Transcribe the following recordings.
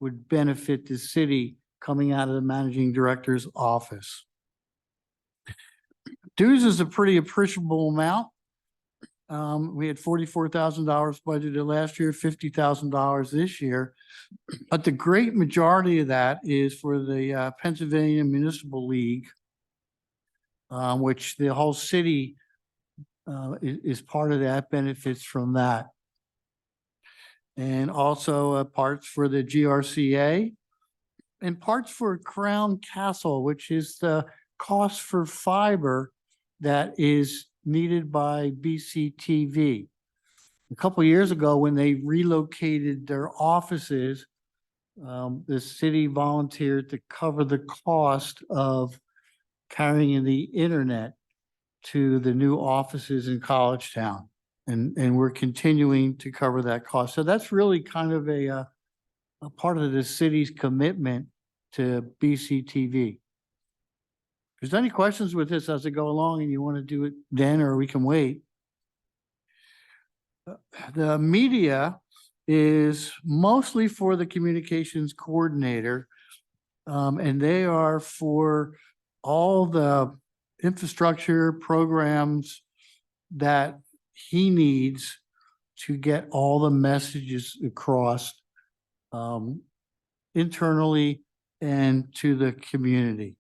would benefit the city coming out of the managing director's office. Dues is a pretty appreciable amount. We had $44,000 budgeted last year, $50,000 this year. But the great majority of that is for the Pennsylvania Municipal League, which the whole city is part of that, benefits from that. And also parts for the GRCA and parts for Crown Castle, which is the cost for fiber that is needed by BCTV. A couple of years ago, when they relocated their offices, the city volunteered to cover the cost of carrying the internet to the new offices in College Town. And we're continuing to cover that cost. So that's really kind of a part of the city's commitment to BCTV. If there's any questions with this as I go along and you want to do it then, or we can wait. The media is mostly for the communications coordinator, and they are for all the infrastructure programs that he needs to get all the messages across internally and to the community.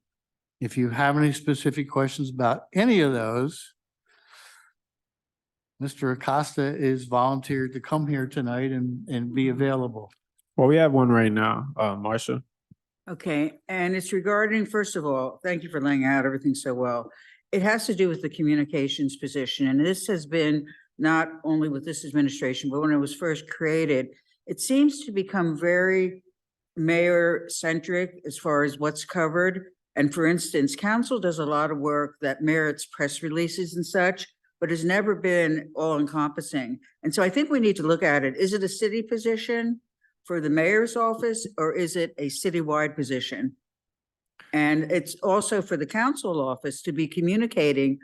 If you have any specific questions about any of those, Mr. Acosta is volunteered to come here tonight and be available. Well, we have one right now, Marcia. Okay, and it's regarding, first of all, thank you for laying out everything so well. It has to do with the communications position, and this has been not only with this administration, but when it was first created, it seems to become very mayor-centric as far as what's covered. And for instance, council does a lot of work that merits press releases and such, but has never been all-encompassing. And so I think we need to look at it. Is it a city position for the mayor's office, or is it a citywide position? And it's also for the council office to be communicating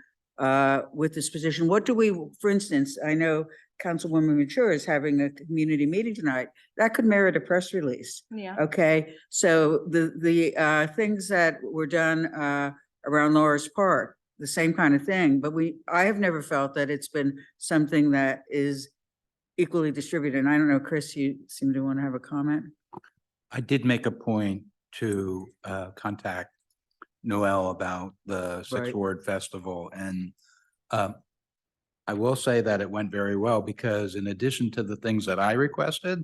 with this position. What do we, for instance, I know Councilwoman Mature is having a community meeting tonight. That could merit a press release. Yeah. Okay, so the things that were done around Loris Park, the same kind of thing, but I have never felt that it's been something that is equally distributed. And I don't know, Chris, you seem to want to have a comment. I did make a point to contact Noel about the Sixth Right. Ward Festival, and I will say that it went very well, because in addition to the things that I requested,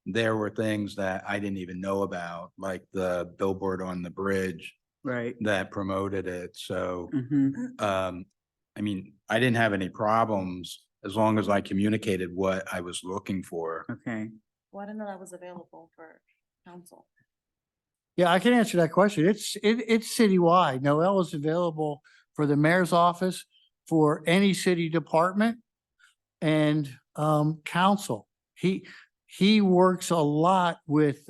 there were things that I didn't even know about, like the billboard on the bridge Right. that promoted it. So, Mhm. I mean, I didn't have any problems as long as I communicated what I was looking for. Okay. Well, I didn't know that was available for council. Yeah, I can answer that question. It's citywide. Noel is available for the mayor's office, for any city department and council. He works a lot with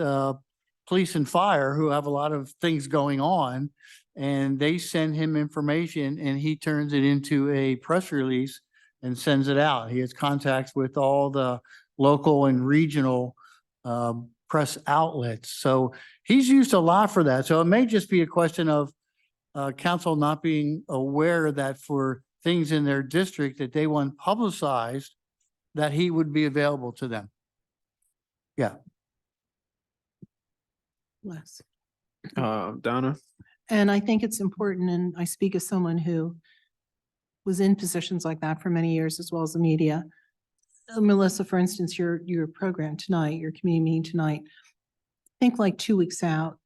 police and fire, who have a lot of things going on, and they send him information and he turns it into a press release and sends it out. He has contacts with all the local and regional press outlets. So he's used a lot for that. So it may just be a question of council not being aware that for things in their district that they want publicized, that he would be available to them. Yeah. Less. Donna. And I think it's important, and I speak as someone who was in positions like that for many years, as well as the media. Melissa, for instance, your program tonight, your community meeting tonight, think like 2 weeks out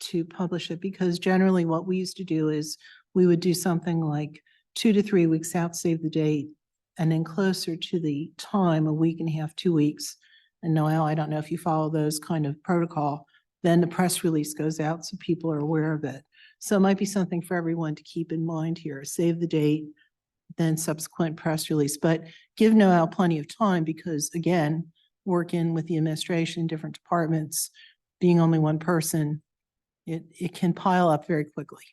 to publish it, because generally what we used to do is we would do something like 2 to 3 weeks out, save the date, and then closer to the time, a week and a half, 2 weeks. And Noel, I don't know if you follow those kind of protocol, then the press release goes out so people are aware of it. So it might be something for everyone to keep in mind here. Save the date, then subsequent press release, but give Noel plenty of time, because again, working with the administration, different departments, being only one person, it can pile up very quickly.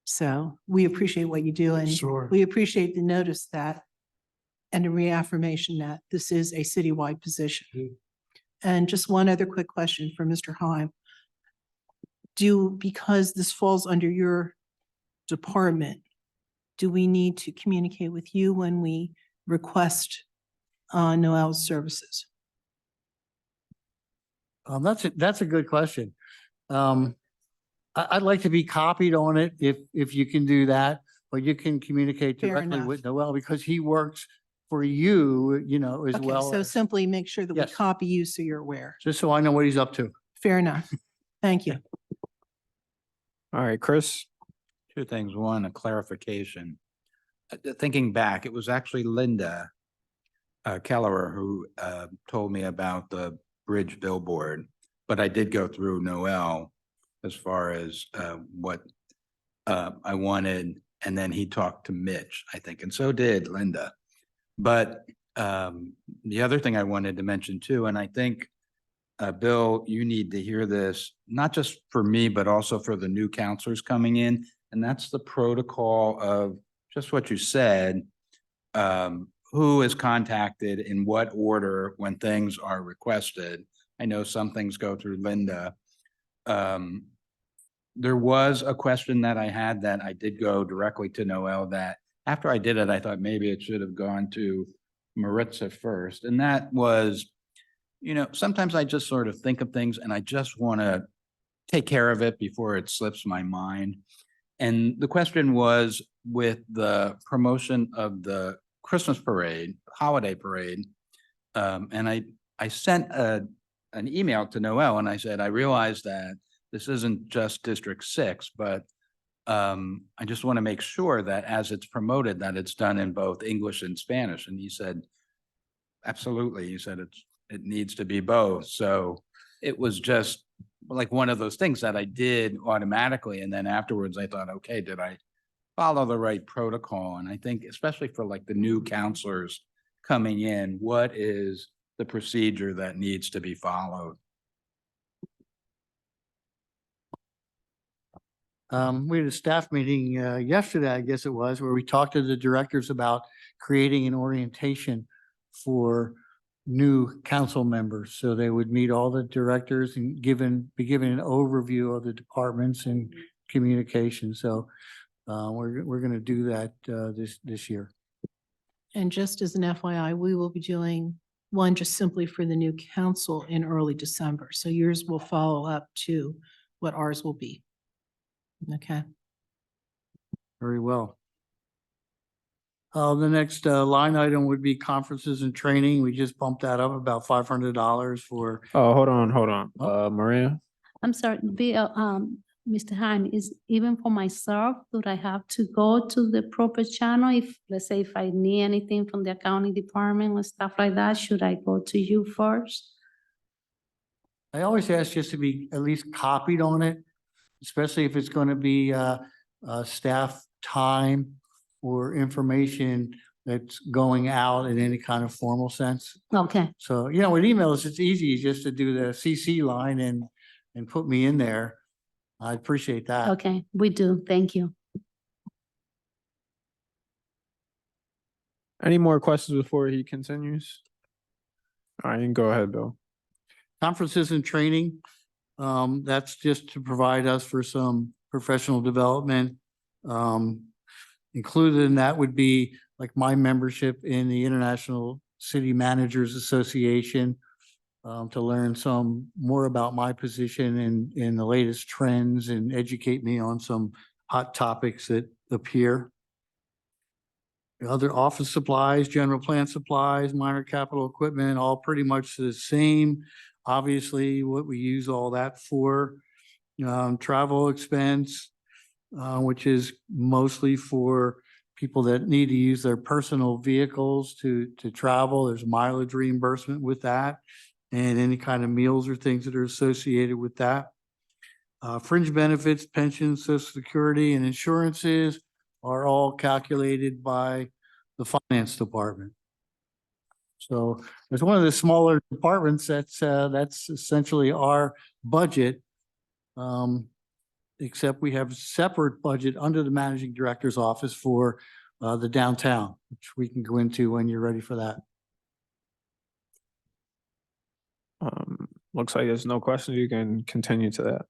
So we appreciate what you do, and Sure. we appreciate the notice that and the reaffirmation that this is a citywide position. And just one other quick question for Mr. Heim. Because this falls under your department, do we need to communicate with you when we request Noel's services? That's a good question. I'd like to be copied on it if you can do that, but you can communicate Fair directly enough. with Noel because he works for you, you know, as Okay, well so as, simply make sure that we Yes. copy you so you're aware. just so I know what he's up to. Fair enough. Thank you. All right, Chris. Two things. One, a clarification. Thinking back, it was actually Linda Kellerer who told me about the bridge billboard, but I did go through Noel as far as what I wanted, and then he talked to Mitch, I think, and so did Linda. But the other thing I wanted to mention too, and I think Bill, you need to hear this, not just for me, but also for the new counselors coming in. And that's the protocol of just what you said. Who is contacted in what order when things are requested. I know some things go through Linda. There was a question that I had that I did go directly to Noel that after I did it, I thought maybe it should have gone to Maritza first. And that was, you know, sometimes I just sort of think of things and I just want to take care of it before it slips my mind. And the question was with the promotion of the Christmas parade, holiday parade. And I sent an email to Noel and I said, I realize that this isn't just District 6, but I just want to make sure that as it's promoted, that it's done in both English and Spanish. And he said, absolutely. He said, it needs to be both. So it was just like one of those things that I did automatically. And then afterwards I thought, okay, did I follow the right protocol? And I think especially for like the new counselors coming in, what is the procedure that needs to be followed? We had a staff meeting yesterday, I guess it was, where we talked to the directors about creating an orientation for new council members. So they would meet all the directors and be given an overview of the departments and communication. So we're going to do that this year. And just as an FYI, we will be doing one just simply for the new council in early December. So yours will follow up to what ours will be. Okay. Very well. The next line item would be conferences and training. We just bumped that up about $500 for, Oh, hold on. Oh. Maria. I'm sorry, Mr. Hine, is even for myself, do I have to go to the proper channel? If, let's say, if I need anything from the accounting department and stuff like that, should I go to you first? I always ask just to be at least copied on it, especially if it's going to be staff time or information that's going out in any kind of formal sense. Okay, So, you know, with emails, it's easy just to do the CC line and put me in there. I appreciate that. okay, we do, thank you. Any more questions before he continues? All right, you can go ahead, Bill. Conferences and training, that's just to provide us for some professional development. Included in that would be like my membership in the International City Managers Association, to learn some more about my position in the latest trends and educate me on some hot topics that appear. Other office supplies, general plant supplies, minor capital equipment, all pretty much the same. Obviously, what we use all that for, travel expense, which is mostly for people that need to use their personal vehicles to travel. There's mileage reimbursement with that and any kind of meals or things that are associated with that. Fringe benefits, pensions, social security, and insurances are all calculated by the finance department. So it's one of the smaller departments that's essentially our budget. Except we have a separate budget under the managing director's office for the downtown, which we can go into when you're ready for that. Looks like there's no questions. You can continue to that.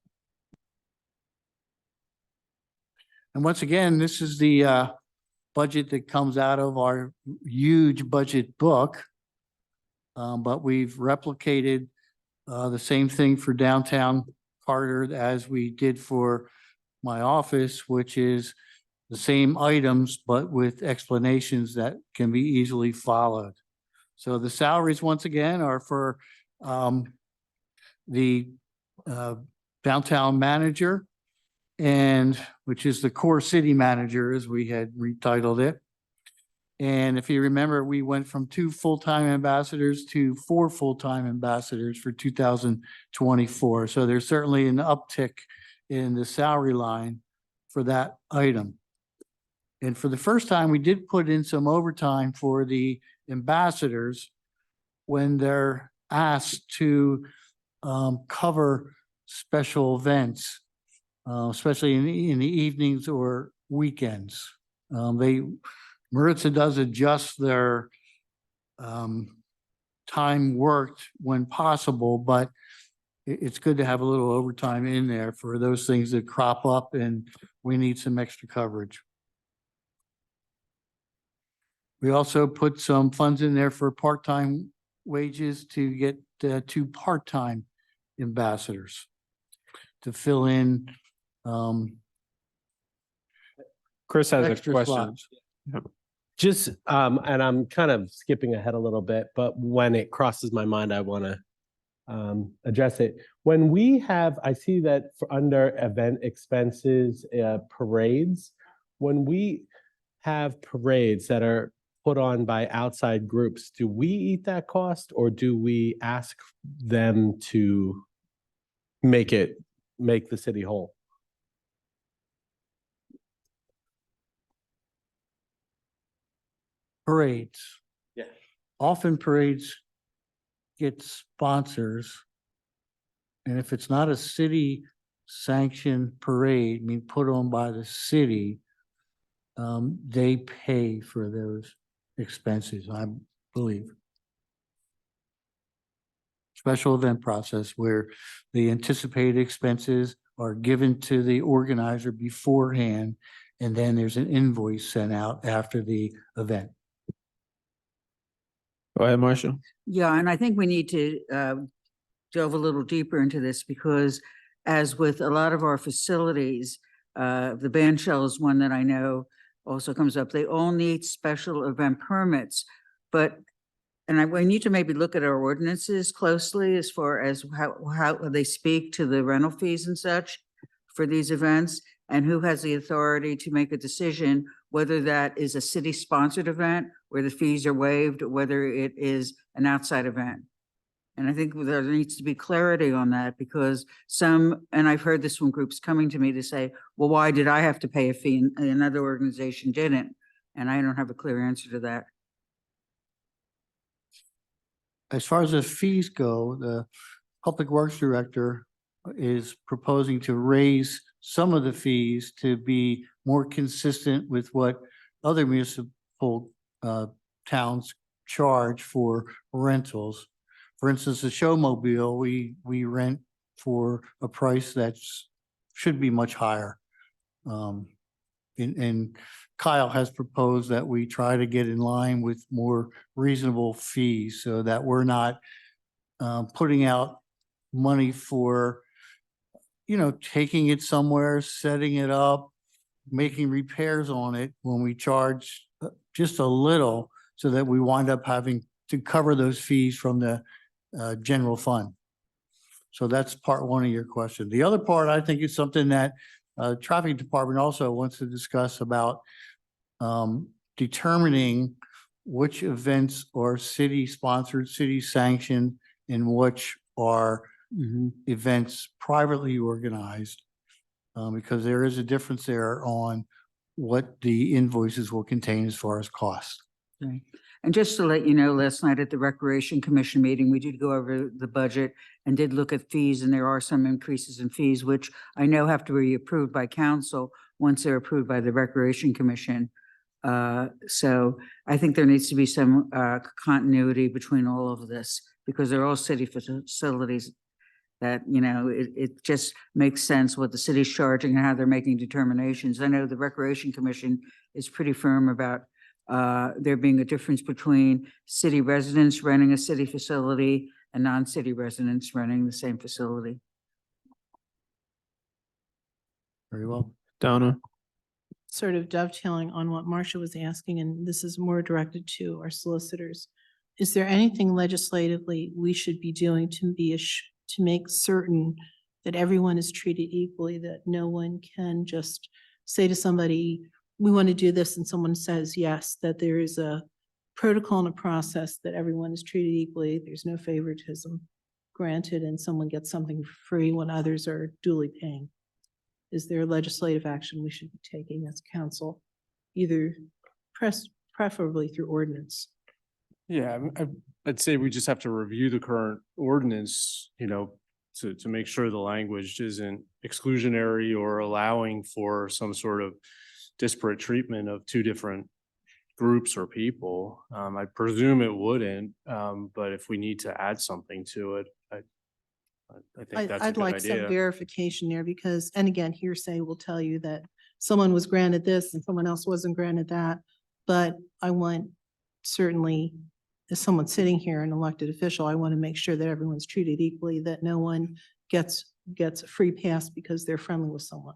And once again, this is the budget that comes out of our huge budget book. But we've replicated the same thing for downtown Carter as we did for my office, which is the same items, but with explanations that can be easily followed. So the salaries, once again, are for the downtown manager, and which is the core city manager, as we had retitled it. And if you remember, we went from 2 full-time ambassadors to 4 full-time ambassadors for 2024. So there's certainly an uptick in the salary line for that item. And for the first time, we did put in some overtime for the ambassadors when they're asked to cover special events, especially in the evenings or weekends. Maritza does adjust their time worked when possible, but it's good to have a little overtime in there for those things that crop up and we need some extra coverage. We also put some funds in there for part-time wages to get 2 part-time ambassadors to fill in Chris has a extra question. slots. Just, and I'm kind of skipping ahead a little bit, but when it crosses my mind, I want to address it. When we have, I see that for under event expenses, parades, when we have parades that are put on by outside groups, do we eat that cost or do we ask them to make the city whole? Parades. Yeah. Often parades get sponsors. And if it's not a city sanctioned parade, I mean, put on by the city, they pay for those expenses, I believe. Special event process where the anticipated expenses are given to the organizer beforehand, and then there's an invoice sent out after the event. Go ahead, Marshall. Yeah, and I think we need to delve a little deeper into this because as with a lot of our facilities, the band shell is one that I know also comes up. They all need special event permits, but we need to maybe look at our ordinances closely as far as how they speak to the rental fees and such for these events, and who has the authority to make a decision whether that is a city-sponsored event where the fees are waived, or whether it is an outside event. And I think there needs to be clarity on that because and I've heard this from groups coming to me to say, well, why did I have to pay a fee and another organization didn't? And I don't have a clear answer to that. As far as the fees go, the Public Works Director is proposing to raise some of the fees to be more consistent with what other municipal towns charge for rentals. For instance, the Showmobile, we rent for a price that's should be much higher. And Kyle has proposed that we try to get in line with more reasonable fees so that we're not putting out money for, taking it somewhere, setting it up, making repairs on it when we charge just a little so that we wind up having to cover those fees from the general fund. So that's part one of your question. The other part, I think, is something that traffic department also wants to discuss about determining which events are city sponsored, city sanctioned, and which are events privately organized. Because there is a difference there on what the invoices will contain as far as costs. Okay. And just to let you know, last night at the Recreation Commission meeting, we did go over the budget and did look at fees, and there are some increases in fees, which I know have to be approved by council once they're approved by the Recreation Commission. So I think there needs to be some continuity between all of this because they're all city facilities that, it just makes sense what the city's charging and how they're making determinations. I know the Recreation Commission is pretty firm about there being a difference between city residents renting a city facility and non-city residents renting the same facility. Very well. Donna? Sort of dovetailing on what Marcia was asking, and this is more directed to our solicitors. Is there anything legislatively we should be doing to make certain that everyone is treated equally, that no one can just say to somebody, we want to do this, and someone says yes, that there is a protocol and a process that everyone is treated equally, there's no favoritism granted, and someone gets something free when others are duly paying? Is there legislative action we should be taking as council, either preferably through ordinance? Yeah, I'd say we just have to review the current ordinance, to make sure the language isn't exclusionary or allowing for some sort of disparate treatment of two different groups or people. I presume it wouldn't, but if we need to add something to it, I think that's a I'd good like some idea. verification there because, and again, hearsay will tell you that someone was granted this and someone else wasn't granted that. But I want certainly, as someone sitting here, an elected official, I want to make sure that everyone's treated equally, that no one gets a free pass because they're friendly with someone.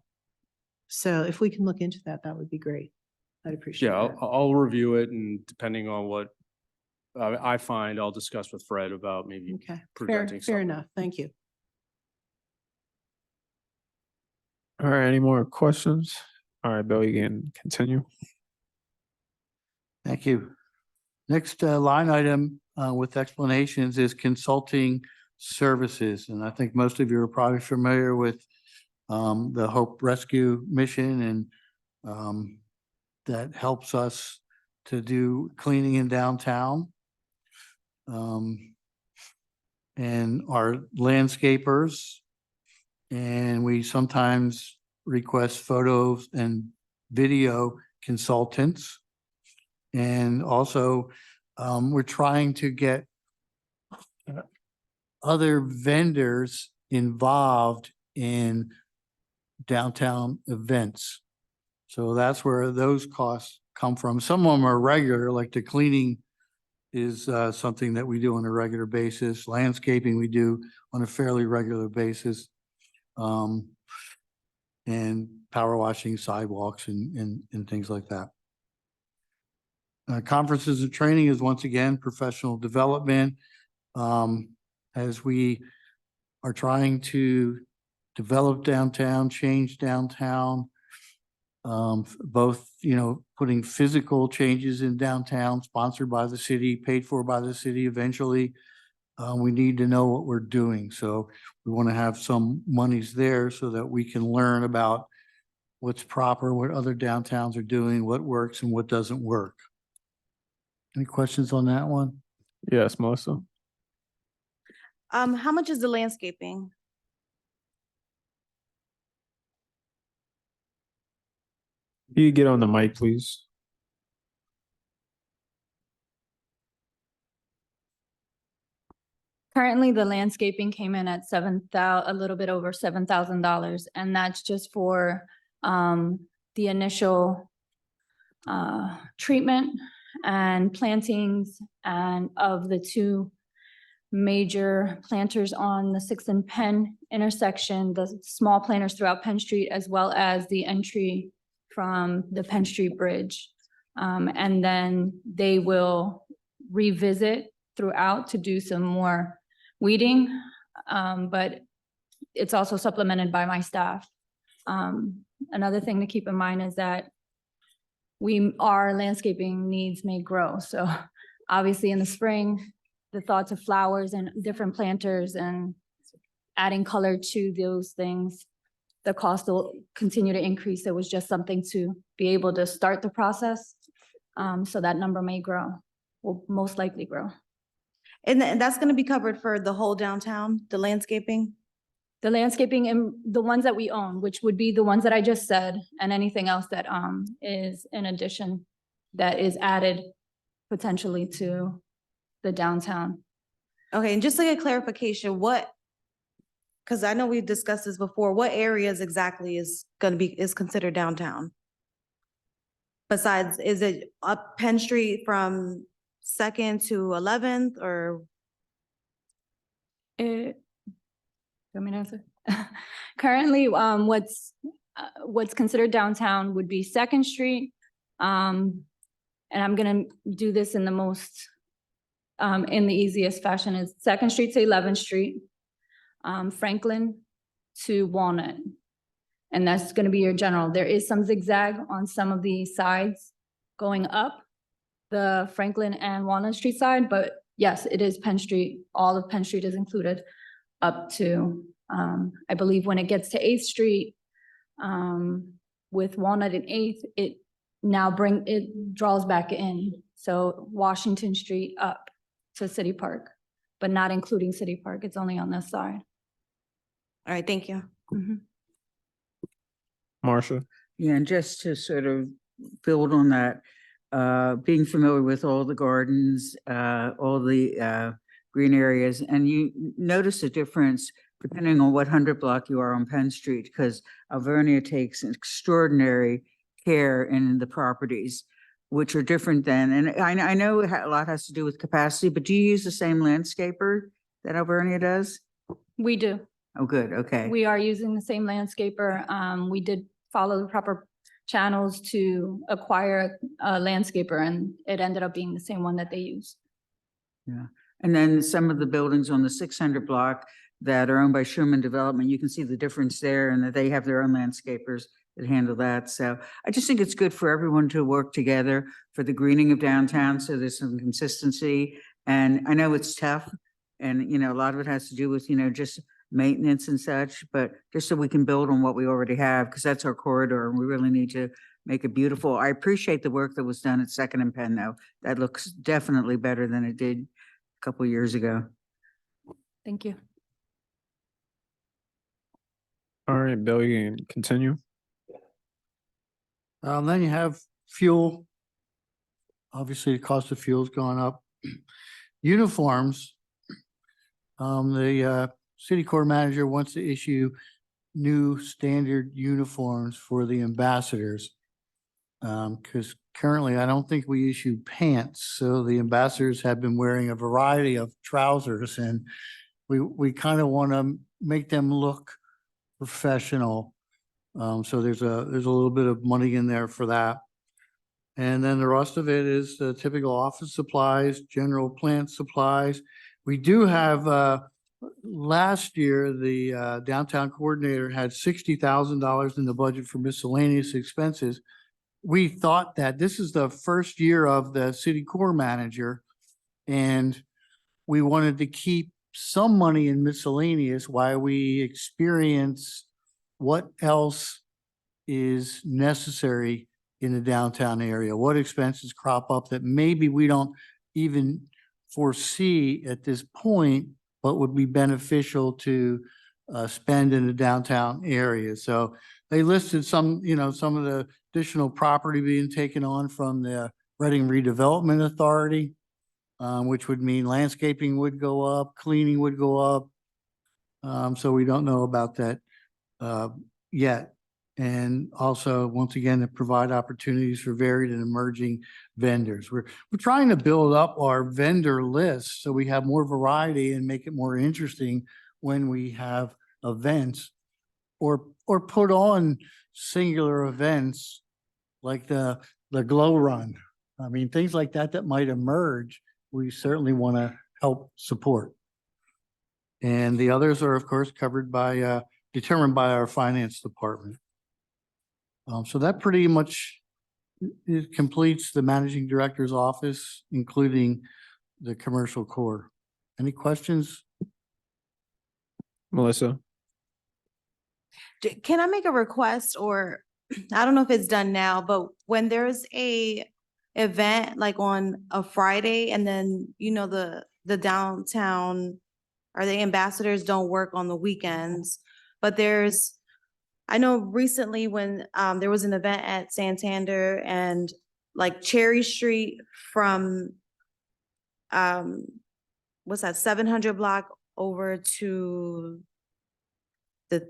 So if we can look into that, that would be great. I'd appreciate Yeah, that. I'll review it, and depending on what I find, I'll discuss with Fred about maybe Okay, fair, preventing fair something. enough. Thank you. All right, any more questions? All right, Bill, you can continue. Thank you. Next line item with explanations is consulting services. And I think most of you are probably familiar with the Hope Rescue Mission, and that helps us to do cleaning in downtown. And our landscapers, and we sometimes request photos and video consultants. And also, we're trying to get other vendors involved in downtown events. So that's where those costs come from. Some of them are regular, like the cleaning is something that we do on a regular basis. Landscaping we do on a fairly regular basis. And power washing sidewalks and things like that. Conferences and training is once again professional development. As we are trying to develop downtown, change downtown, both, putting physical changes in downtown, sponsored by the city, paid for by the city eventually. We need to know what we're doing. So we want to have some monies there so that we can learn about what's proper, what other downtowns are doing, what works and what doesn't work. Any questions on that one? Yes, Melissa? How much is the landscaping? You get on the mic, please. Currently, the landscaping came in at a little bit over $7,000, and that's just for the initial treatment and plantings and of the two major planters on the 6th and Penn intersection, the small planters throughout Penn Street, as well as the entry from the Penn Street Bridge. And then they will revisit throughout to do some more weeding, but it's also supplemented by my staff. Another thing to keep in mind is that our landscaping needs may grow. So obviously in the spring, the thoughts of flowers and different planters and adding color to those things, the cost will continue to increase. It was just something to be able to start the process. So that number may grow, will most likely grow. And that's gonna be covered for the whole downtown, the landscaping? The landscaping and the ones that we own, which would be the ones that I just said, and anything else that is in addition that is added potentially to the downtown. Okay, and just like a clarification, what because I know we've discussed this before, what areas exactly is considered downtown? Besides, is it up Penn Street from Second to 11th or? Want me to answer? Currently, what's considered downtown would be Second Street. And I'm gonna do this in the most, in the easiest fashion, is Second Street to 11th Street, Franklin to Walnut. And that's gonna be your general. There is some zigzag on some of the sides going up the Franklin and Walnut Street side, but yes, it is Penn Street. All of Penn Street is included up to, I believe when it gets to 8th Street, with Walnut and 8th, it draws back in. So Washington Street up to City Park, but not including City Park. It's only on this side. All right, thank you. Mhm. Marcia? Yeah, and just to sort of build on that, being familiar with all the gardens, all the green areas, and you notice a difference depending on what 100 block you are on Penn Street, because Alvernia takes extraordinary care in the properties, which are different than, and I know a lot has to do with capacity, but do you use the same landscaper that Alvernia does? We do. Oh, good, okay. We are using the same landscaper. We did follow the proper channels to acquire a landscaper, and it ended up being the same one that they use. Yeah, and then some of the buildings on the 600 block that are owned by Schuman Development, you can see the difference there, and that they have their own landscapers that handle that. So I just think it's good for everyone to work together for the greening of downtown, so there's some consistency. And I know it's tough, and a lot of it has to do with just maintenance and such, but just so we can build on what we already have, because that's our corridor, and we really need to make it beautiful. I appreciate the work that was done at Second and Penn, though. That looks definitely better than it did a couple of years ago. Thank you. All right, Bill, you can continue. Then you have fuel. Obviously, the cost of fuel's gone up. Uniforms. The city core manager wants to issue new standard uniforms for the ambassadors. Because currently I don't think we issue pants, so the ambassadors have been wearing a variety of trousers, and we kind of want to make them look professional. So there's a little bit of money in there for that. And then the rest of it is the typical office supplies, general plant supplies. We do have, last year, the downtown coordinator had $60,000 in the budget for miscellaneous expenses. We thought that this is the first year of the city core manager, and we wanted to keep some money in miscellaneous while we experience what else is necessary in the downtown area, what expenses crop up that maybe we don't even foresee at this point, but would be beneficial to spend in the downtown area. So they listed some, some of the additional property being taken on from the Reading Redevelopment Authority, which would mean landscaping would go up, cleaning would go up. So we don't know about that yet. And also, once again, to provide opportunities for varied and emerging vendors. We're trying to build up our vendor list so we have more variety and make it more interesting when we have events or put on singular events like the Glow Run. I mean, things like that might emerge, we certainly want to help support. And the others are, of course, covered by, determined by our finance department. So that pretty much it completes the managing director's office, including the commercial core. Any questions? Melissa? Can I make a request, or I don't know if it's done now, but when there's a event like on a Friday, and then, the downtown or the ambassadors don't work on the weekends, but I know recently when there was an event at Santander, and like Cherry Street from what's that, 700 block over to the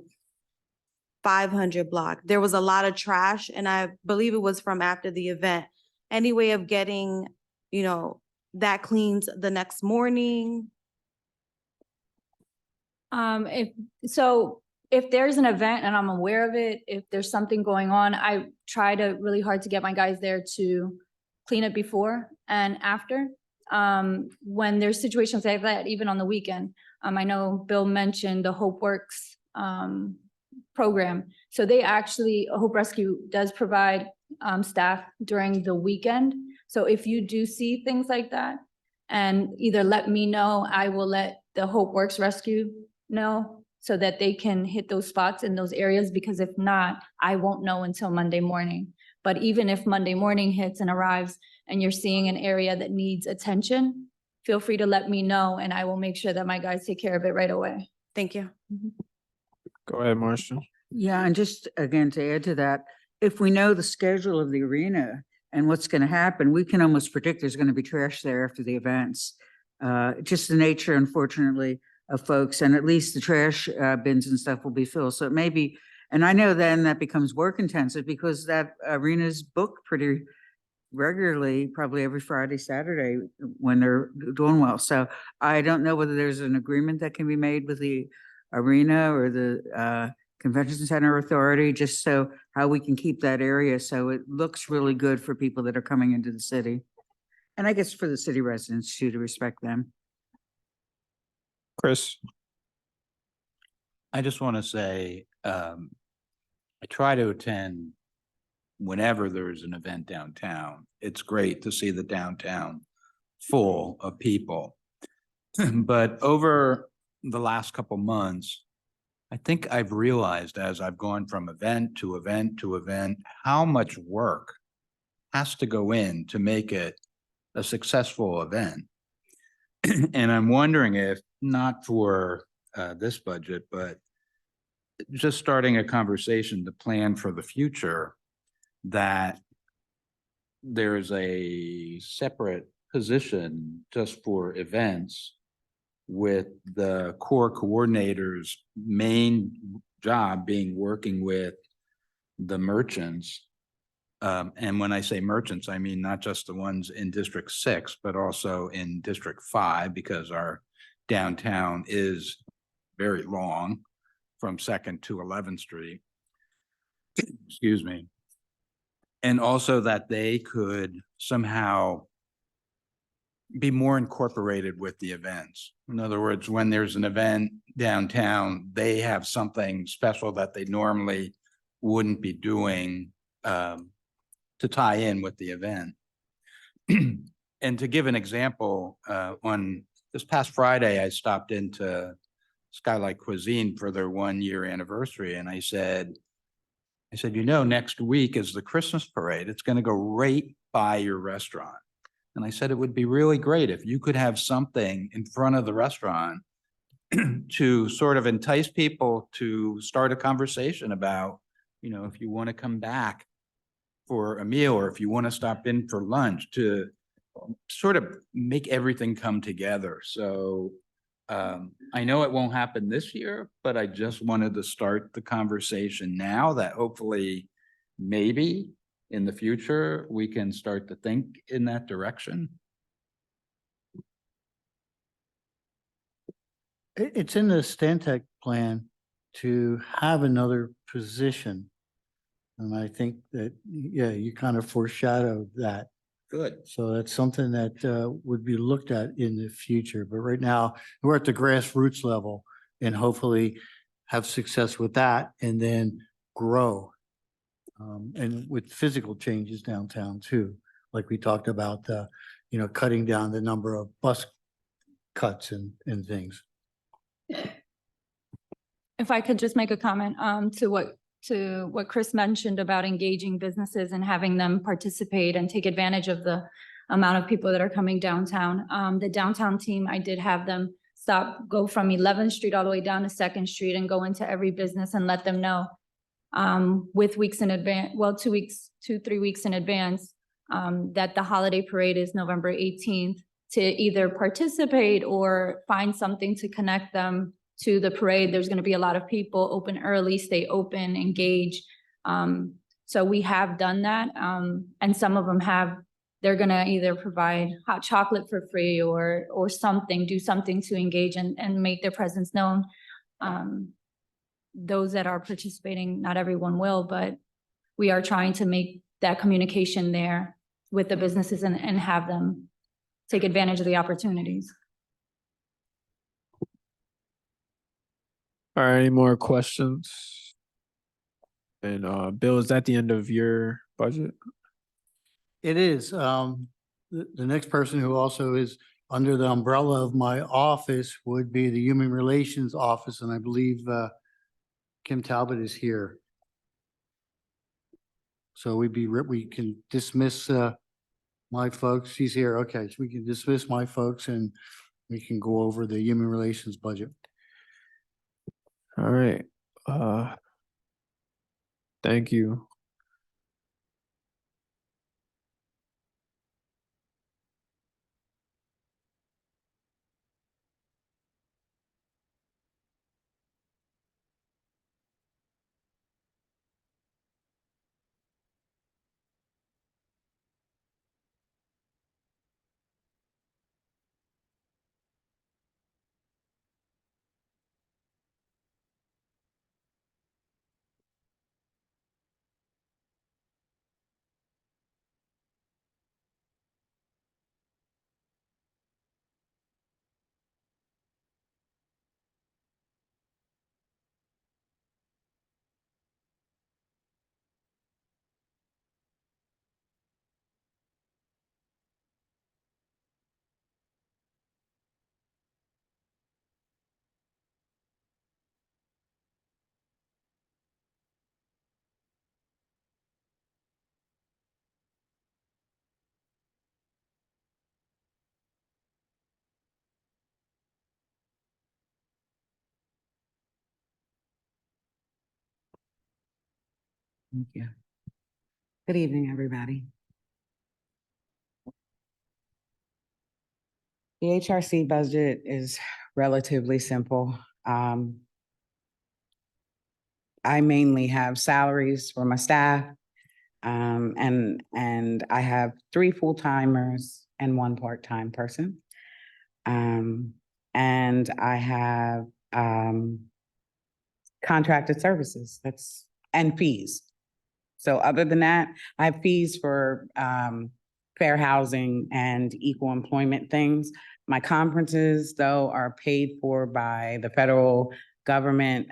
500 block. There was a lot of trash and I believe it was from after the event. Any way of getting, you know, that cleaned the next morning? If there's an event and I'm aware of it, if there's something going on, I try to really hard to get my guys there to clean it before and after. When there's situations like that, even on the weekend, I know Bill mentioned the Hope Works, program. So they actually, Hope Rescue does provide, staff during the weekend. So if you do see things like that, and either let me know, I will let the Hope Works Rescue know so that they can hit those spots in those areas, because if not, I won't know until Monday morning. But even if Monday morning hits and arrives and you're seeing an area that needs attention, feel free to let me know and I will make sure that my guys take care of it right away. Thank you. Go ahead, Marcia. Yeah, and just again, to add to that, if we know the schedule of the arena and what's going to happen, we can almost predict there's going to be trash there after the events. Just the nature, unfortunately, of folks, and at least the trash bins and stuff will be filled. So it may be, and I know then that becomes work intensive because that arena's booked pretty regularly, probably every Friday, Saturday when they're doing well. So I don't know whether there's an agreement that can be made with the arena or the Convention Center Authority, just so how we can keep that area so it looks really good for people that are coming into the city. And I guess for the city residents too, to respect them. Chris? I just want to say, I try to attend whenever there's an event downtown. It's great to see the downtown full of people. But over the last couple months, I think I've realized as I've gone from event to event to event, how much work has to go in to make it a successful event. And I'm wondering if, not for this budget, but just starting a conversation to plan for the future, that there's a separate position just for events, with the core coordinator's main job being working with the merchants. And when I say merchants, I mean not just the ones in District 6, but also in District 5, because our downtown is very long from 2nd to 11th Street. Excuse me. And also that they could somehow be more incorporated with the events. In other words, when there's an event downtown, they have something special that they normally wouldn't be doing to tie in with the event. And to give an example, on this past Friday, I stopped into Skylight Cuisine for their 1-year anniversary. And I said, you know, next week is the Christmas parade. It's going to go right by your restaurant. And I said, it would be really great if you could have something in front of the restaurant to sort of entice people to start a conversation about, you know, if you want to come back for a meal or if you want to stop in for lunch, to sort of make everything come together. So I know it won't happen this year, but I just wanted to start the conversation now, that hopefully maybe in the future we can start to think in that direction. It's in the Stantec plan to have another position. And I think that, yeah, you kind of foreshadowed that. Good. So that's something that would be looked at in the future. But right now, we're at the grassroots level and hopefully have success with that and then grow. And with physical changes downtown too, like we talked about, you know, cutting down the number of bus cuts and things. If I could just make a comment to what Chris mentioned about engaging businesses and having them participate and take advantage of the amount of people that are coming downtown. The downtown team, I did have them go from 11th Street all the way down to 2nd Street and go into every business and let them know with weeks in advance, well, 2-3 weeks in advance, that the holiday parade is November 18th, to either participate or find something to connect them to the parade. There's going to be a lot of people, open early, stay open, engage. So we have done that. And some of them they're going to either provide hot chocolate for free or something, do something to engage and make their presence known. Those that are participating, not everyone will, but we are trying to make that communication there with the businesses and have them take advantage of the opportunities. All right, any more questions? And Bill, is that the end of your budget? It is. The next person who also is under the umbrella of my office would be the Human Relations Office, and I believe Kim Talbot is here. So we can dismiss my folks. She's here. Okay, so we can dismiss my folks and we can go over the Human Relations budget. All right. Thank you. Thank you. Good evening, everybody. The HRC budget is relatively simple. I mainly have salaries for my staff. And I have 3 full-timers and 1 part-time person. And I have contracted services, and fees. So other than that, I have fees for fair housing and equal employment things. My conferences, though, are paid for by the federal government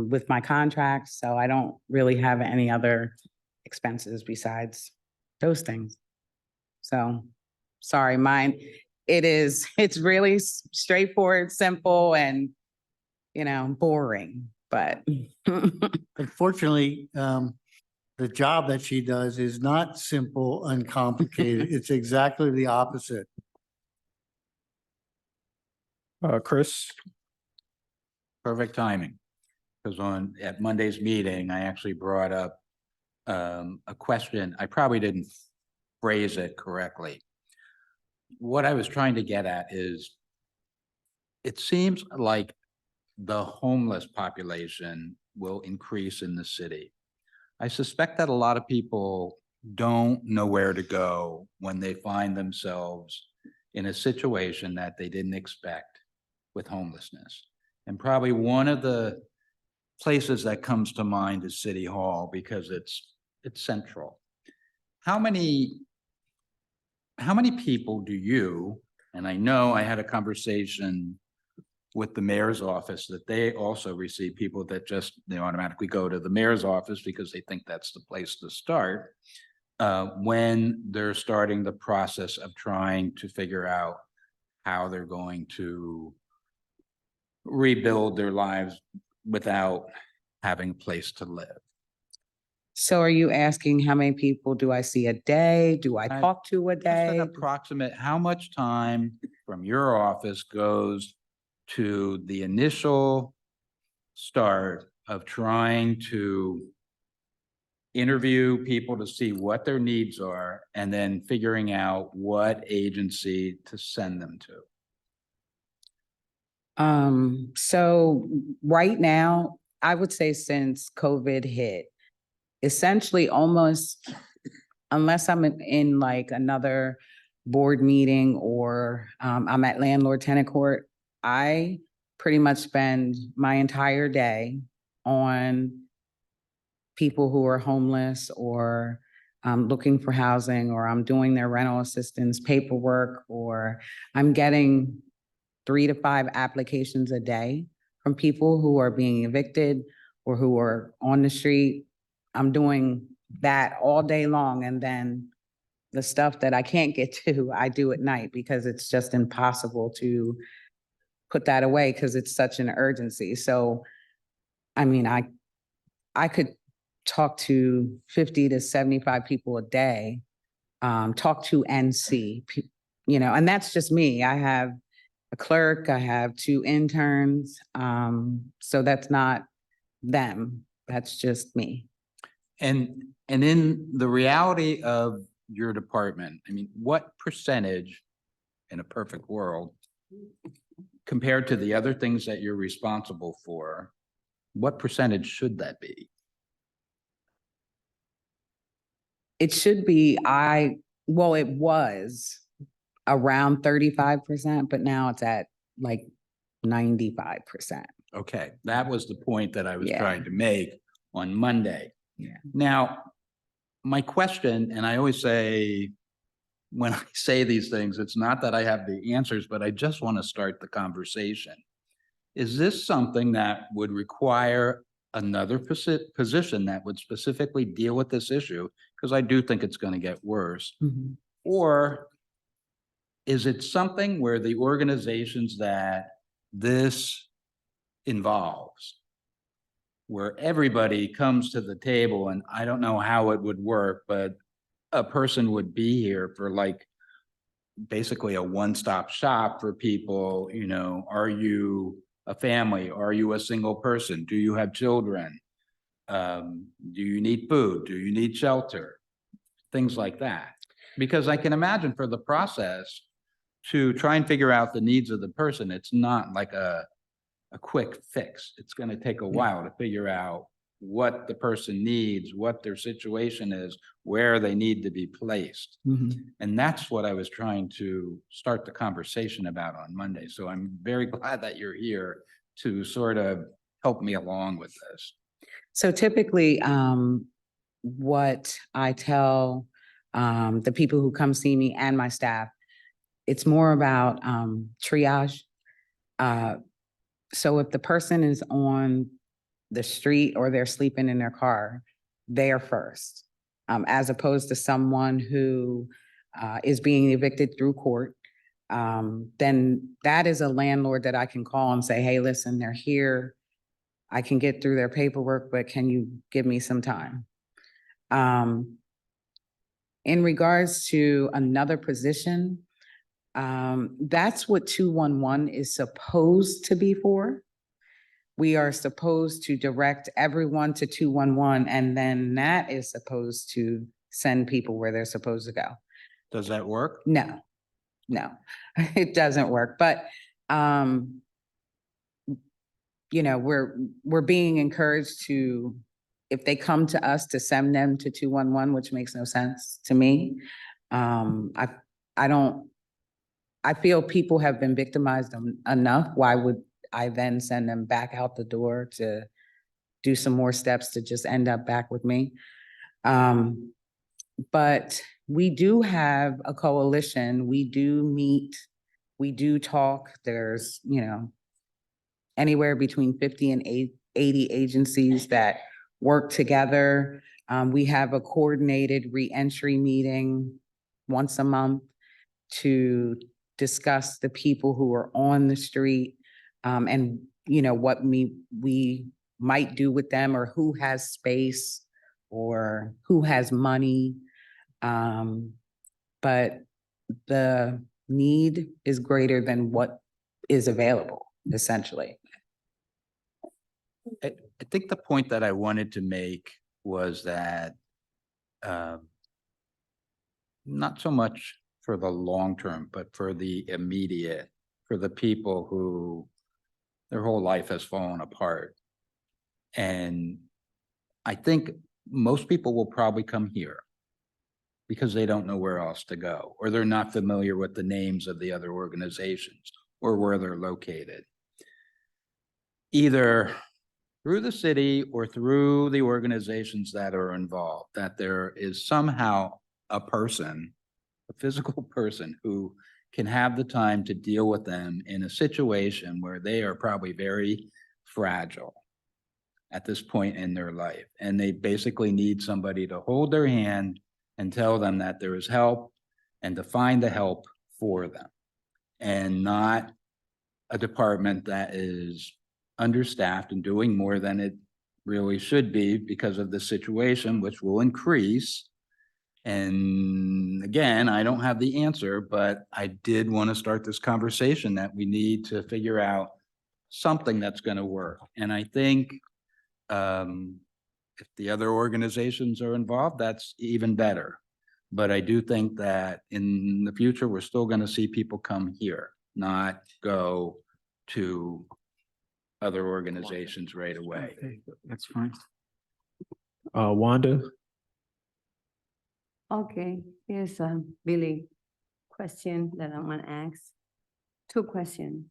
with my contracts, so I don't really have any other expenses besides those things. So, sorry, it's really straightforward, simple, and, boring, but. Unfortunately, the job that she does is not simple, uncomplicated. It's exactly the opposite. Chris? Perfect timing. Because at Monday's meeting, I actually brought up a question. I probably didn't phrase it correctly. What I was trying to get at is, it seems like the homeless population will increase in the city. I suspect that a lot of people don't know where to go when they find themselves in a situation that they didn't expect with homelessness. And probably one of the places that comes to mind is City Hall, because it's central. How many people do you, and I know I had a conversation with the mayor's office that they also receive people that they automatically go to the mayor's office because they think that's the place to start when they're starting the process of trying to figure out how they're going to rebuild their lives without having a place to live. So are you asking how many people do I see a day? Do I talk to a Just an day? approximate, how much time from your office goes to the initial start of trying to interview people to see what their needs are and then figuring out what agency to send them to? So right now, I would say since COVID hit, essentially almost, unless I'm in like another board meeting or I'm at landlord tenant court, I pretty much spend my entire day on people who are homeless or looking for housing, or I'm doing their rental assistance paperwork, or I'm getting 3 to 5 applications a day from people who are being evicted or who are on the street. I'm doing that all day long. And then the stuff that I can't get to, I do at night because it's just impossible to put that away because it's such an urgency. So, I mean, I could talk to 50 to 75 people a day, talk to and see, you know, and that's just me. I have a clerk, I have 2 interns. So that's not them. That's just me. And in the reality of your department, I mean, what percentage in a perfect world, compared to the other things that you're responsible for, what percentage should that be? It should be, well, it was around 35%, but now it's at like 95%. Okay, that was the point that I was Yeah. trying to make on Monday. Yeah. Now, my question, and I always say, when I say these things, it's not that I have the answers, but I just want to start the conversation. Is this something that would require another position that would specifically deal with this issue? Because I do think it's going to get worse. Mhm. Or is it something where the organizations that this involves, where everybody comes to the table, and I don't know how it would work, but a person would be here for like basically a one-stop shop for people, you know, are you a family? Are you a single person? Do you have children? Do you need food? Do you need shelter? Things like that. Because I can imagine for the process to try and figure out the needs of the person, it's not like a quick fix. It's going to take a while to figure out what the person needs, what their situation is, where they need to be placed. Mhm. And that's what I was trying to start the conversation about on Monday. So I'm very glad that you're here to sort of help me along with this. So typically, what I tell the people who come see me and my staff, it's more about triage. So if the person is on the street or they're sleeping in their car, they are first, as opposed to someone who is being evicted through court. Then that is a landlord that I can call and say, hey, listen, they're here. I can get through their paperwork, but can you give me some time? In regards to another position, that's what 211 is supposed to be for. We are supposed to direct everyone to 211, and then that is supposed to send people where they're supposed to go. Does that work? No, it doesn't work. But, you know, we're being encouraged to, if they come to us, to send them to 211, which makes no sense to me. I feel people have been victimized enough. Why would I then send them back out the door to do some more steps to just end up back with me? But we do have a coalition. We do meet, we do talk. There's, you know, anywhere between 50 and 80 agencies that work together. We have a coordinated reentry meeting once a month to discuss the people who are on the street, and, you know, what we might do with them, or who has space or who has money. But the need is greater than what is available, essentially. I think the point that I wanted to make was that not so much for the long term, but for the immediate, for the people who their whole life has fallen apart. And I think most people will probably come here because they don't know where else to go, or they're not familiar with the names of the other organizations or where they're located. Either through the city or through the organizations that are involved, that there is somehow a person, a physical person who can have the time to deal with them in a situation where they are probably very fragile at this point in their life. And they basically need somebody to hold their hand and tell them that there is help and to find the help for them. And not a department that is understaffed and doing more than it really should be because of the situation, which will increase. And again, I don't have the answer, but I did want to start this conversation that we need to figure out something that's going to work. And I think if the other organizations are involved, that's even better. But I do think that in the future, we're still going to see people come here, not go to other organizations right away. Okay, that's fine. Wanda? Okay, here's a Billy question that I want to ask. Two questions.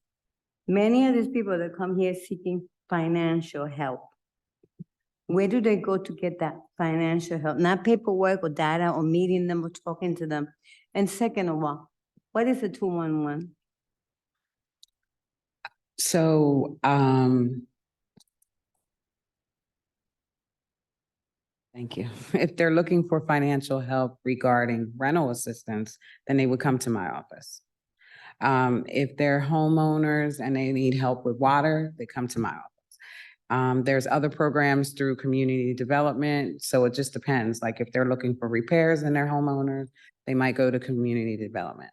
Many of these people that come here seeking financial help, where do they go to get that financial help? Not paperwork or data or meeting them or talking to them. And second of all, what is a 211? So, thank you. If they're looking for financial help regarding rental assistance, then they would come to my office. If they're homeowners and they need help with water, they come to my office. There's other programs through community development, so it just depends. Like if they're looking for repairs in their homeowners, they might go to community development.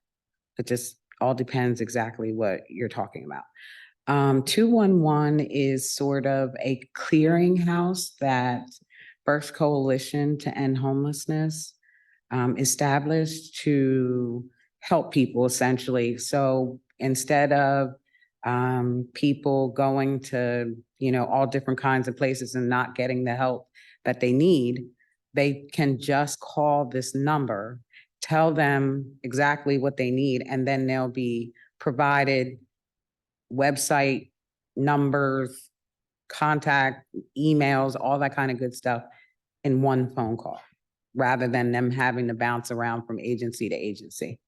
It just all depends exactly what you're talking about. 211 is sort of a clearinghouse that First Coalition to End Homelessness established to help people essentially. So instead of people going to, all different kinds of places and not getting the help that they need, they can just call this number, tell them exactly what they need, and then they'll be provided website numbers, contact, emails, all that kind of good stuff in one phone call, rather than them having to bounce around from agency to agency.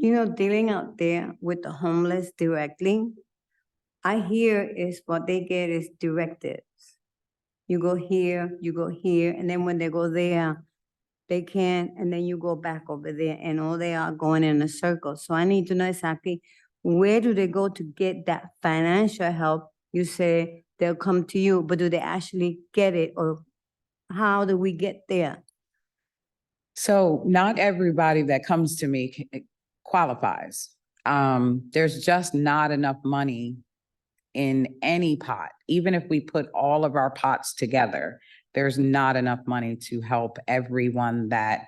Dealing out there with the homeless directly, I hear is what they get is directives. You go here, and then when they go there, they can't, and then you go back over there, and all they are going in a circle. So I need to know exactly where do they go to get that financial help? You say they'll come to you, but do they actually get it, or how do we get there? So not everybody that comes to me qualifies. There's just not enough money in any pot. Even if we put all of our pots together, there's not enough money to help everyone that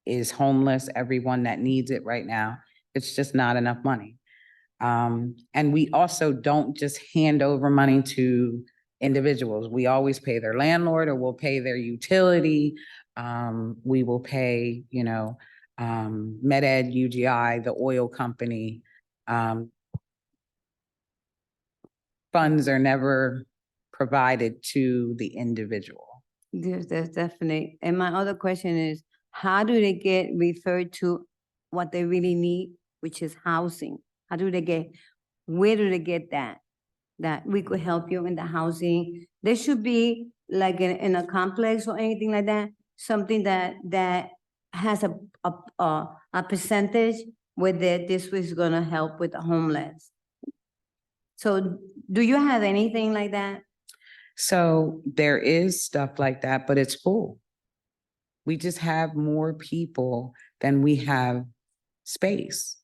is homeless, everyone that needs it right now. It's just not enough money. And we also don't just hand over money to individuals. We always pay their landlord, or we'll pay their utility. We will pay, MedEd, UGI, the oil company. Funds are never provided to the individual. There's definitely. And my other question is, how do they get referred to what they really need, which is housing? Where do they get that? That we could help you in the housing? There should be like in a complex or anything like that, something that has a percentage where this is gonna help with the homeless. So do you have anything like that? So there is stuff like that, but it's full. We just have more people than we have space.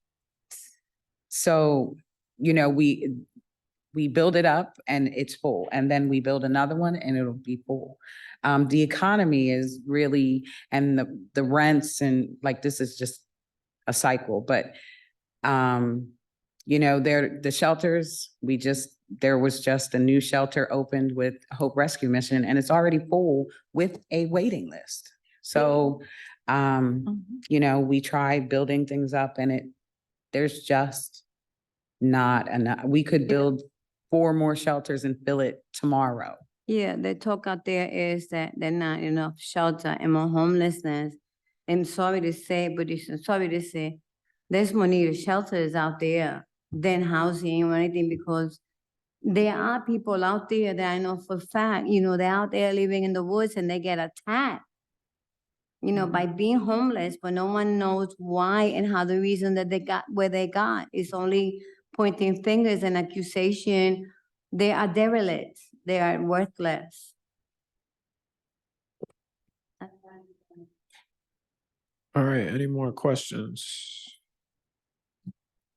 So, we build it up and it's full, and then we build another one and it'll be full. The economy is really, and the rents and like, this is just a cycle, but the shelters, we just there was just a new shelter opened with Hope Rescue Mission, and it's already full with a waiting list. So, you know, we try building things up and there's just not enough. We could build 4 more shelters and fill it tomorrow. Yeah, the talk out there is that there's not enough shelter and more homelessness. I'm sorry to say, but sorry to say, there's more needed shelters out there than housing or anything, because there are people out there that I know for a fact, you know, they're out there living in the woods and they get attacked, you know, by being homeless, but no one knows why and how the reason that they got where they got. It's only pointing fingers and accusation. They are derelicts. They are worthless. All right, any more questions?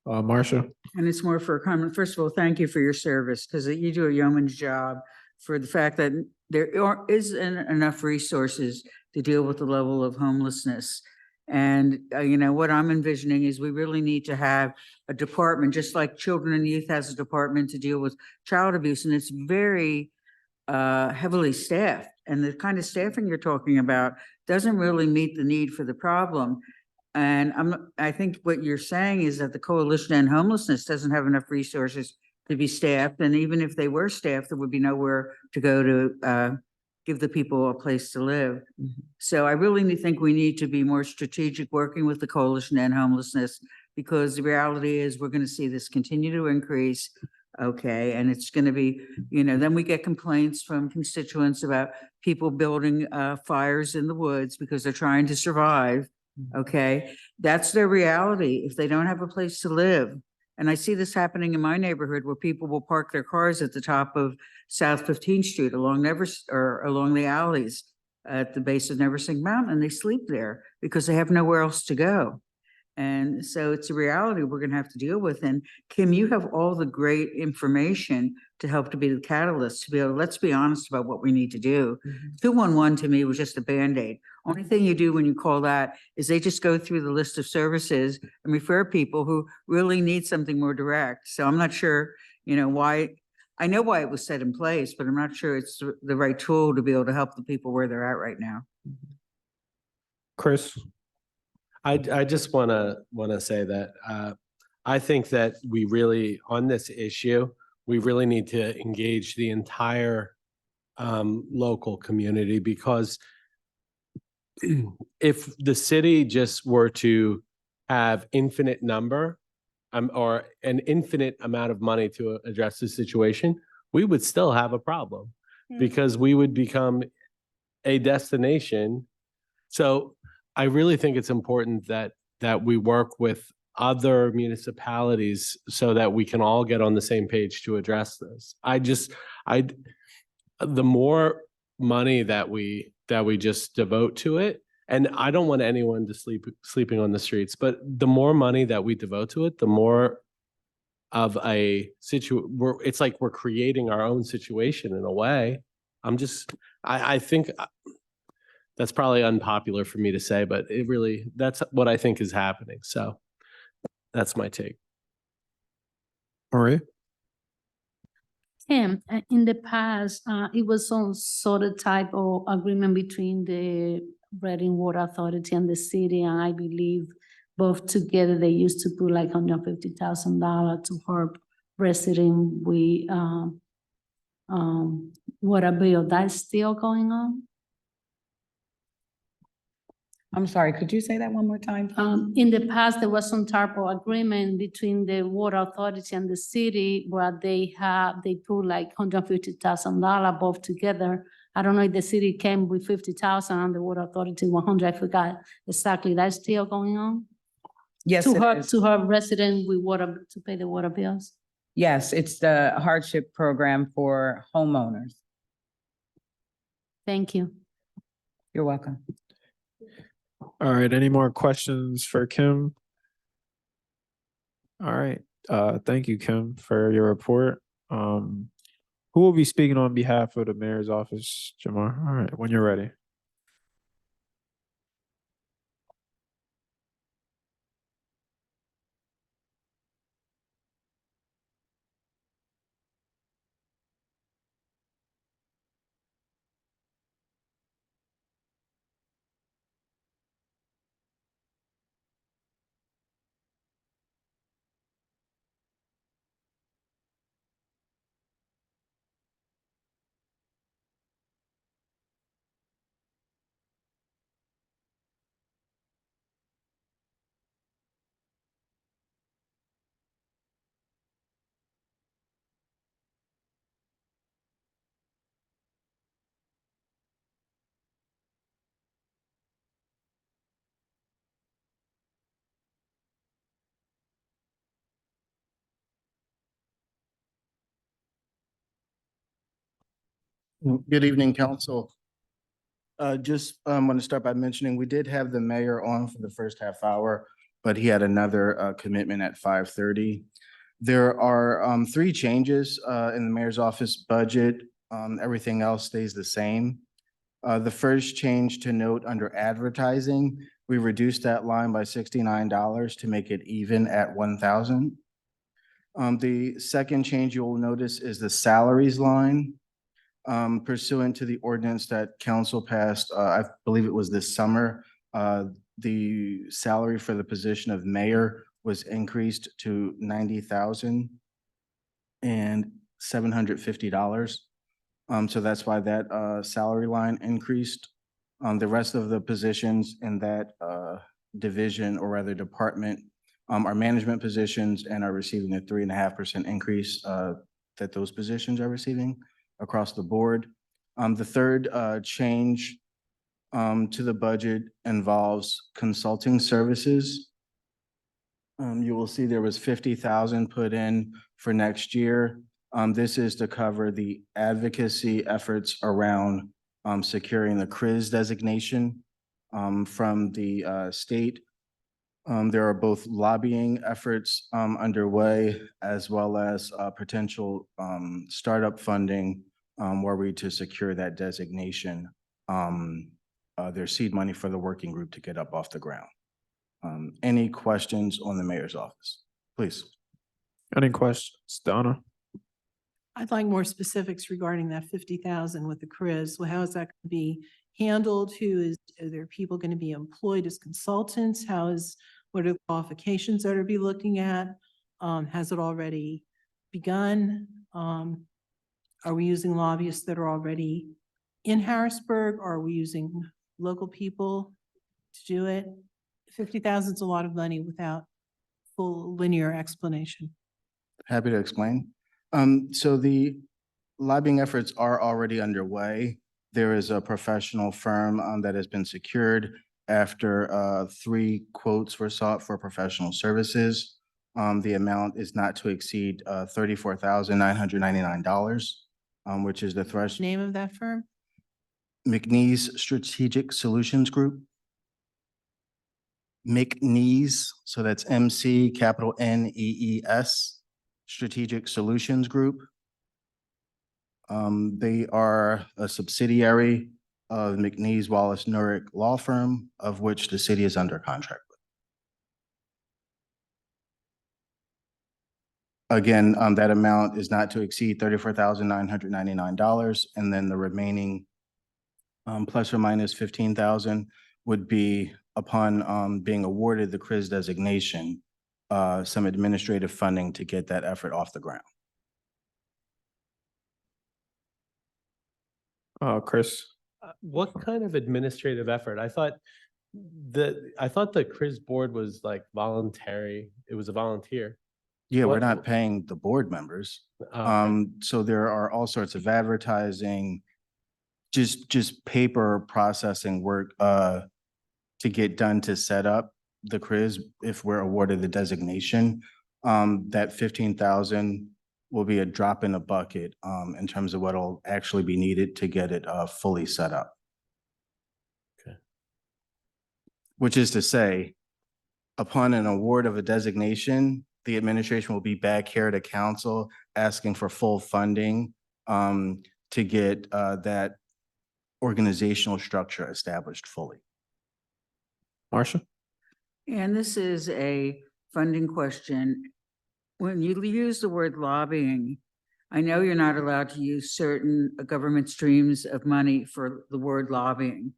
Marcia? And it's more for a comment. First of all, thank you for your service, because you do a yeoman's job for the fact that isn't enough resources to deal with the level of homelessness. And, you know, what I'm envisioning is we really need to have a department, just like Children and Youth has a department to deal with child abuse, and it's very heavily staffed. And the kind of staffing you're talking about doesn't really meet the need for the problem. And I think what you're saying is that the Coalition to End Homelessness doesn't have enough resources to be staffed. And even if they were staffed, there would be nowhere to go to give the people a place to live. So I really think we need to be more strategic working with the Coalition to End Homelessness, because the reality is we're going to see this continue to increase. Okay, and it's going to be, you know, then we get complaints from constituents about people building fires in the woods because they're trying to survive. Okay, that's their reality if they don't have a place to live. And I see this happening in my neighborhood where people will park their cars at the top of South 15th Street along along the alleys at the base of Neversink Mountain, and they sleep there because they have nowhere else to go. And so it's a reality we're going to have to deal with. And Kim, you have all the great information to help to be the catalyst to be able, let's be honest about what we need to do. 211 to me was just a Band-Aid. Only thing you do when you call that is they just go through the list of services and refer people who really need something more direct. So I'm not sure, you know, why, I know why it was set in place, but I'm not sure it's the right tool to be able to help the people where they're at right now. Chris? I just wanna say that I think that we really, on this issue, we really need to engage the entire local community, because if the city just were to have infinite number or an infinite amount of money to address the situation, we would still have a problem, because we would become a destination. So I really think it's important that we work with other municipalities so that we can all get on the same page to address this. The more money that we just devote to it, and I don't want anyone to sleeping on the streets, but the more money that we devote to it, the more of a it's like we're creating our own situation in a way. I think that's probably unpopular for me to say, but that's what I think is happening. So that's my take. Maria? Kim, in the past, it was some sort of type of agreement between the Reading Water Authority and the city, and I believe both together they used to put like $150,000 to help resident with water bill. That's still going on? I'm sorry, could you say that one more time? please? In the past, there was some type of agreement between the water authority and the city where they put like $150,000 both together. I don't know if the city came with 50,000 and the water authority 100. I forgot exactly. That's still going on? Yes, To it help, is. to help residents with water, to pay the water bills? Yes, it's the hardship program for homeowners. Thank you. You're welcome. All right, any more questions for Kim? All right, thank you, Kim, for your report. Who will be speaking on behalf of the mayor's office, Jamar? All right, when you're ready. Good evening, council. Just want to start by mentioning, we did have the mayor on for the first half hour, but he had another commitment at 5:30. There are three changes in the mayor's office budget. Everything else stays the same. The first change to note under advertising, we reduced that line by $69 to make it even at 1,000. The second change you'll notice is the salaries line. Pursuant to the ordinance that council passed, I believe it was this summer, the salary for the position of mayor was increased to $90,750. So that's why that salary line increased. The rest of the positions in that division, or rather department, are management positions and are receiving a 3.5% increase that those positions are receiving across the board. The third change to the budget involves consulting services. You will see there was 50,000 put in for next year. This is to cover the advocacy efforts around securing the CRIS designation from the state. There are both lobbying efforts underway, as well as potential startup funding were we to secure that designation. There's seed money for the working group to get up off the ground. Any questions on the mayor's office? Please. Any questions? Donna? I'd like more specifics regarding that 50,000 with the CRIS. Well, how is that going to be handled? Are there people going to be employed as consultants? What are the qualifications that are be looking at? Has it already begun? Are we using lobbyists that are already in Harrisburg? Or are we using local people to do it? 50,000 is a lot of money without full linear explanation. Happy to explain. So the lobbying efforts are already underway. There is a professional firm that has been secured after 3 quotes were sought for professional services. The amount is not to exceed $34,999, which is the threshold. Name of that firm? McNeese Strategic Solutions Group. McNeese, so that's MC capital NEES, Strategic Solutions Group. They are a subsidiary of McNeese Wallace Nurick Law Firm, of which the city is under contract with. Again, that amount is not to exceed $34,999, and then the remaining plus or minus 15,000 would be upon being awarded the CRIS designation, some administrative funding to get that effort off the ground. Chris? What kind of administrative effort? I thought the CRIS board was like voluntary. It was a volunteer. Yeah, we're What- not paying the board members. Okay. So there are all sorts of advertising, just paper processing work to get done to set up the CRIS if we're awarded the designation. That 15,000 will be a drop in the bucket in terms of what'll actually be needed to get it fully set up. Okay. Which is to say, upon an award of a designation, the administration will be back here to council asking for full funding to get that organizational structure established fully. Marcia? And this is a funding question. When you use the word lobbying, I know you're not allowed to use certain government streams of money for the word lobbying.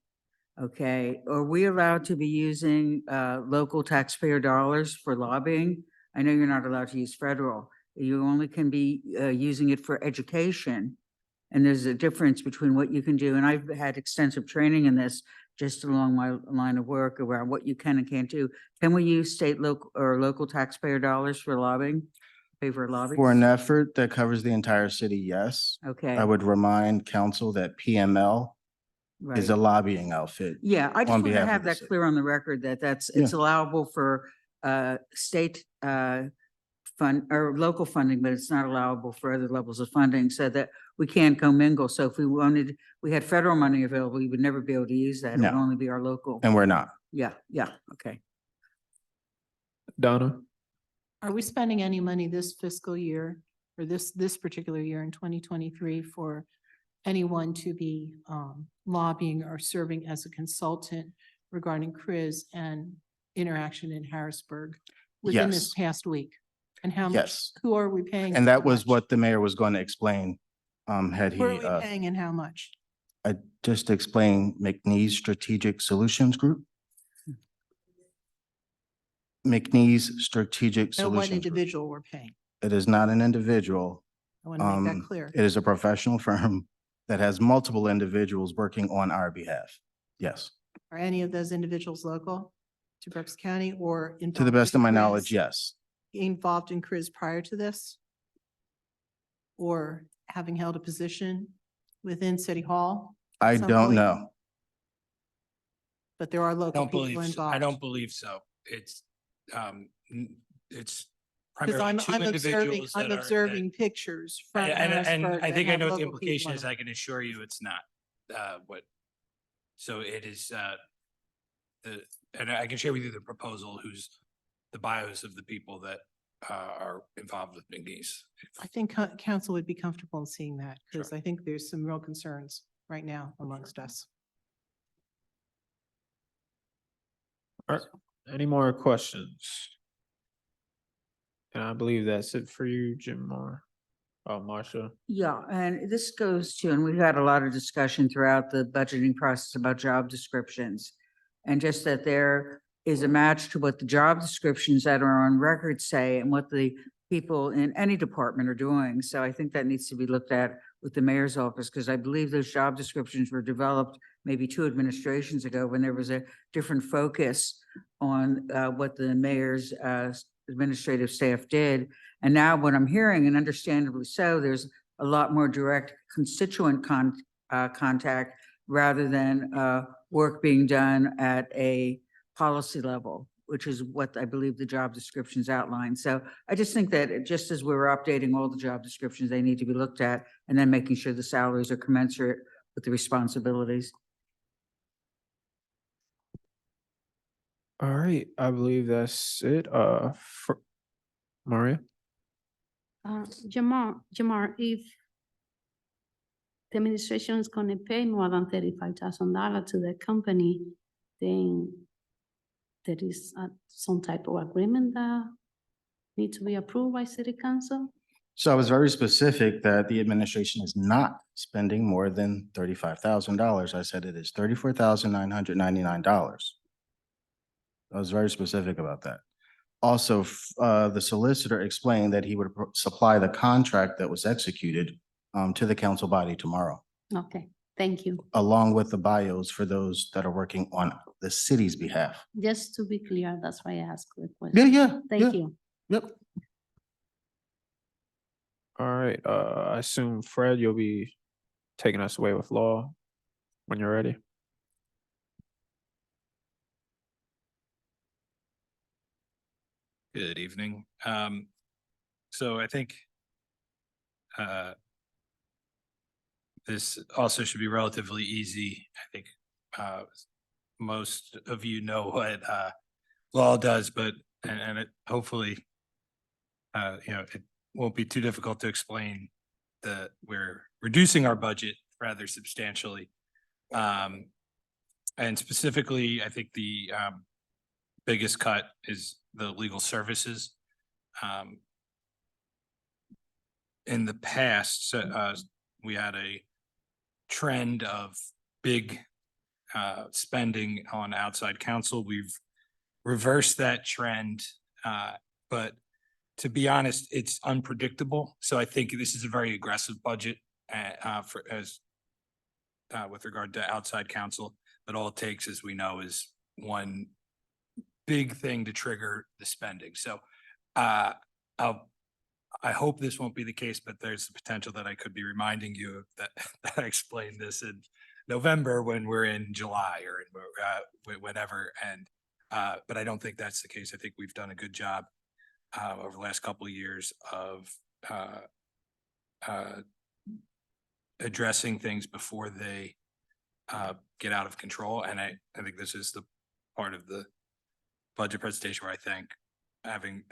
Okay, are we allowed to be using local taxpayer dollars for lobbying? I know you're not allowed to use federal. You only can be using it for education. And there's a difference between what you can do. And I've had extensive training in this just along my line of work around what you can and can't do. Can we use state, local taxpayer dollars for lobbying? Pay for lobbying? For an effort that covers the entire city, yes. Okay. I would remind council that PML is a Right. lobbying outfit. Yeah, I just on want to behalf of have the that city. clear on the record that it's allowable for state fund or local funding, but it's not allowable for other levels of funding so that we can't commingle. So if we had federal money available, we would never be able to use that. It would No. only be our local. And we're not. Yeah, okay. Donna? Are we spending any money this fiscal year or this particular year in 2023 for anyone to be lobbying or serving as a consultant regarding CRIZ and interaction in Harrisburg within this Yes. past week? And how much, Yes. who are we paying? And how that was much? what the mayor was going to explain, had he, Who are we paying and how much? I just explained McNeese Strategic Solutions Group. McNeese Strategic And what Solutions Group. individual we're paying? It is not an individual. I want to make that clear. It is a professional firm that has multiple individuals working on our behalf. Yes, Are any of those individuals local to Berks County or to the involved best of with my CRIZ? knowledge, yes. Involved in CRIZ prior to this? Or having held a position within City Hall? I some don't point? know. But there are local Don't people believe, involved. I don't believe so. It's, it's Because primarily I'm, two I'm observing, individuals I'm that are. observing pictures from And Harrisburg I that think I have know what the local people implication in is. them. I can assure you it's not, what. So it is, and I can share with you the proposal, who's the bios of the people that, are involved with McNeese. I think council would be comfortable in seeing that because I think there's some real concerns right now amongst us. All right, any more questions? And I believe that's it for you, Jamar. Oh, Marcia. Yeah, and this goes to, and we've had a lot of discussion throughout the budgeting process about job descriptions. And just that there is a match to what the job descriptions that are on record say and what the people in any department are doing. So I think that needs to be looked at with the mayor's office, because I believe those job descriptions were developed maybe 2 administrations ago when there was a different focus on what the mayor's administrative staff did. And now what I'm hearing, and understandably so, there's a lot more direct constituent contact rather than work being done at a policy level, which is what I believe the job descriptions outline. So I just think that just as we're updating all the job descriptions, they need to be looked at and then making sure the salaries are commensurate with the responsibilities. All right, I believe that's it. For Maria? Jamar, if the administration is gonna pay more than $35,000 to the company, then there is some type of agreement that need to be approved by city council? So I was very specific that the administration is not spending more than $35,000. I said it is $34,999. I was very specific about that. Also, the solicitor explained that he would supply the contract that was executed to the council body tomorrow, Okay, thank you. along with the bios for those that are working on the city's behalf. Just to be clear, that's why I asked the Yeah, question. yeah. Thank yeah. you. Yep. All right, I assume Fred, you'll be taking us away with law when you're ready. Good evening. So I think this also should be relatively easy. I think most of you know what law does, but and it hopefully it won't be too difficult to explain that we're reducing our budget rather substantially. And specifically, I think the biggest cut is the legal services. In the past, we had a trend of big spending on outside counsel. We've reversed that trend, but to be honest, it's unpredictable. So I think this is a very aggressive budget with regard to outside counsel. But all it takes, as we know, is one big thing to trigger the spending. So I hope this won't be the case, but there's the potential that I could be reminding you of that I explained this in November when we're in July or whenever. And but I don't think that's the case. I think we've done a good job over the last couple of years of addressing things before they get out of control. And I think this is the part of the budget presentation where I think having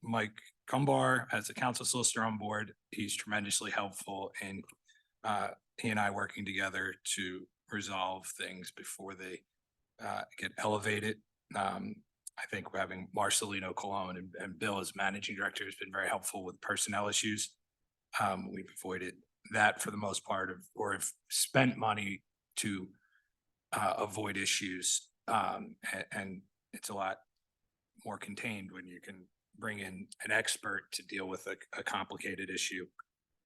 Mike Cumbar as a council solicitor on board, he's tremendously helpful in he and I working together to resolve things before they get elevated. I think having Marcelino Colon and Bill as managing director has been very helpful with personnel issues. We've avoided that for the most part or have spent money to avoid issues. And it's a lot more contained when you can bring in an expert to deal with a complicated issue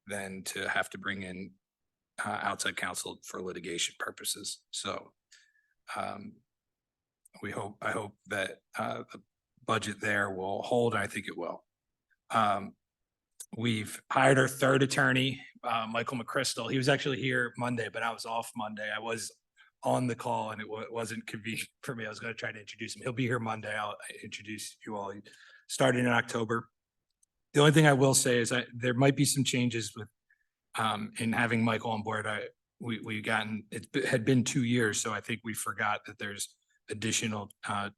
than to have to bring in outside counsel for litigation purposes. So I hope that the budget there will hold, and I think it will. We've hired our third attorney, Michael McChrystal. He was actually here Monday, but I was off Monday. I was on the call and it wasn't convenient for me. I was going to try to introduce him. He'll be here Monday. I'll introduce you all. He started in October. The only thing I will say is there might be some changes with in having Michael on board. It had been 2 years, so I think we forgot that there's additional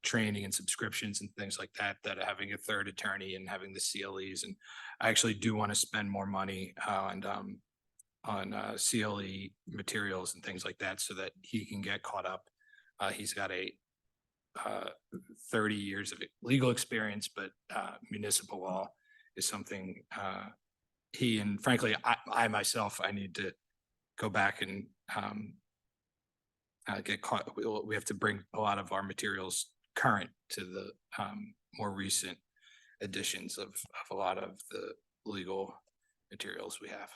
training and subscriptions and things like that having a third attorney and having the CLEs. And I actually do want to spend more money on CLE materials and things like that so that he can get caught up. He's got 30 years of legal experience, but municipal law is something he, and frankly, I myself, I need to go back and get caught. We have to bring a lot of our materials current to the more recent editions of a lot of the legal materials we have.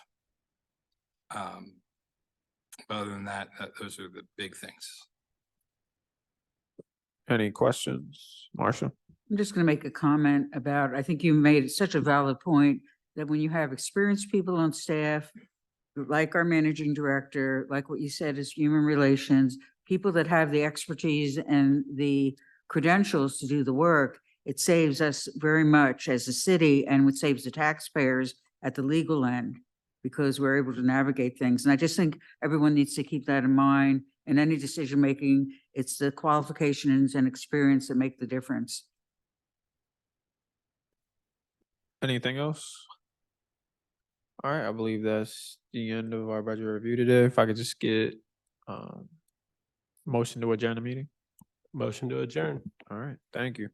Other than that, those are the big things. Any questions, Marcia? I'm just going to make a comment about, I think you made such a valid point that when you have experienced people on staff, like our managing director, like what you said is human relations, people that have the expertise and the credentials to do the work, it saves us very much as a city and it saves the taxpayers at the legal end because we're able to navigate things. And I just think everyone needs to keep that in mind. In any decision making, it's the qualifications and experience that make the difference. Anything else? All right, I believe that's the end of our budget review today. If I could just get motion to adjourn the meeting. Motion to adjourn. All right, thank you.